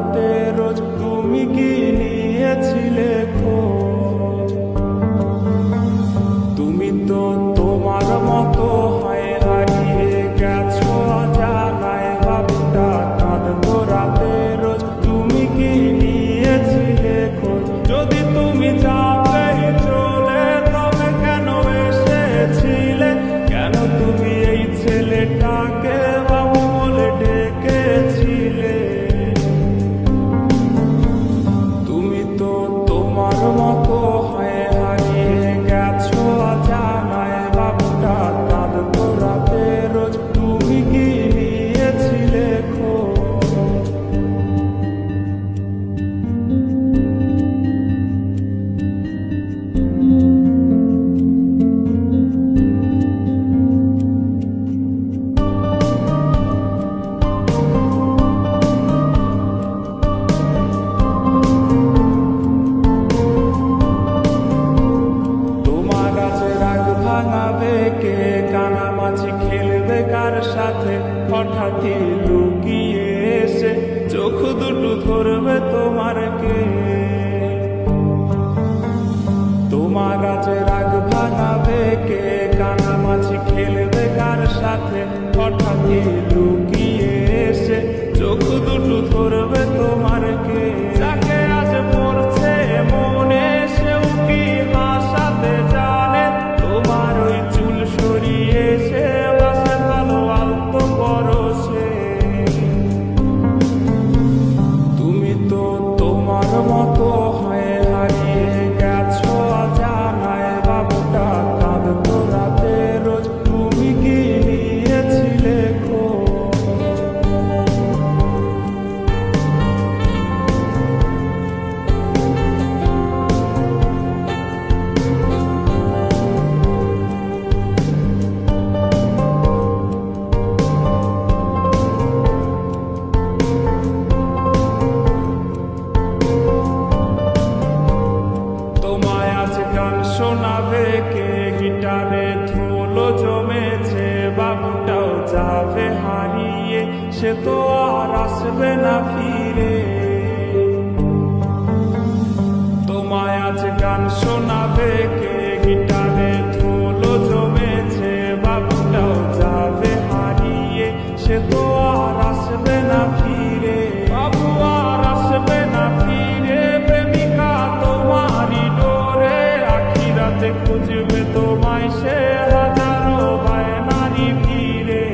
রাতে রোজ তুমি কি নিয়েছিলে খোঁজ? তুমি তো তোমার মতো হয় হারিয়ে গেছো অজানায়, বাবুটা কাঁদতো রাতে রোজ তুমি কি নিয়েছিলে খোঁজ? যদি তুমি যাবে চলে তবে কেন এসেছিলে? কেন তুমি এই ছেলেটাকে বাবু বলে ডেকেছিলে? তুমি তো তোমার মতো হয় হারিয়ে গেছো অজানায়, বাবুটা কাঁদতো রাতে রোজ তুমি কি নিয়েছিলে খোঁজ? তোমার কাছে রাগ ভাঙাবে কে? কানামাছি খেলবে কার সাথে? হঠাৎই লুকিয়ে এসে চোখ দুটো ধরবে তোমার কে? তোমার কাছে রাগ ভাঙাবে কে? কানামাছি খেলবে কার সাথে? হঠাৎই লুকিয়ে এসে চোখ দুটো ধরবে তোমার কে? যাকে আজ পড়ছে মনে সেও কি হাসাতে জানে? তোমার ওই চুল সরিয়ে সে বাসে ভালো আলতো পরশে। তুমি তো তোমার মতো হয় হারিয়ে গেছো অজানায়, বাবুটা কাঁদতো রাতে রোজ তুমি কি নিয়েছিলে খোঁজ? তোমায় আজ গান শোনাবে কে? গিটারে ধুলো জমেছে, বাবুটাও যাবে হারিয়ে, সে তো আর আসবে না ফিরে। তোমায় আজ গান শোনাবে কে? গিটারে ধুলো জমেছে, বাবুটাও যাবে হারিয়ে, সে তো আর আসবে না ফিরে। বাবু আর আসবে না ফিরে, প্রেমিকা তোমারই ডোরে, আখিরাতে খুঁজবে তোমায় সে হাজারো বায়নারই ভিড়ে।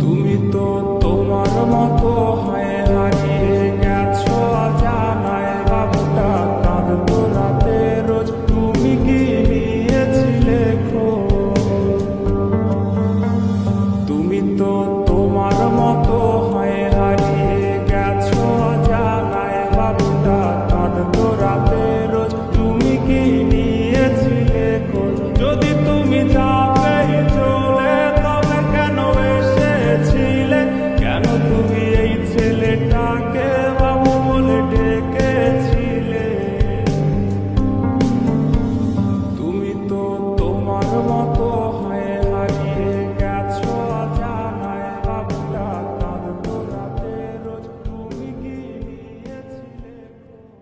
তুমি তো তোমার মতো হয় হারিয়ে গেছো অজানায়, বাবুটা কাঁদতো রাতে রোজ তুমি কি নিয়েছিলে খোঁজ? তুমি তো তোমার মতো হয় হারিয়ে গেছো অজানায়, বাবুটা কাঁদতো রাতে রোজ তুমি কি নিয়েছিলে খোঁজ? যদি তুমি যাবে চলে তবে কেন এসেছিলে? কেন তুমি এই ছেলেটাকে বাবু বলে ডেকেছিলে? তুমি তো তোমার মতো হয় হারিয়ে গেছো অজানায়, বাবুটা কাঁদতো রাতে রোজ তুমি কি নিয়েছিলে খোঁজ?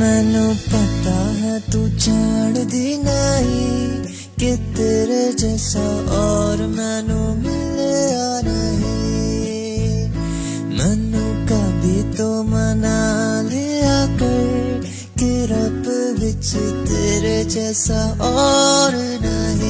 मैनू पता है तू जानदी नहीं कि तेरे जैसा और मैनू मिलया नहीं। मैनू कभी तो मना लिया कर कि रब विच तेरे जैसा और नहीं।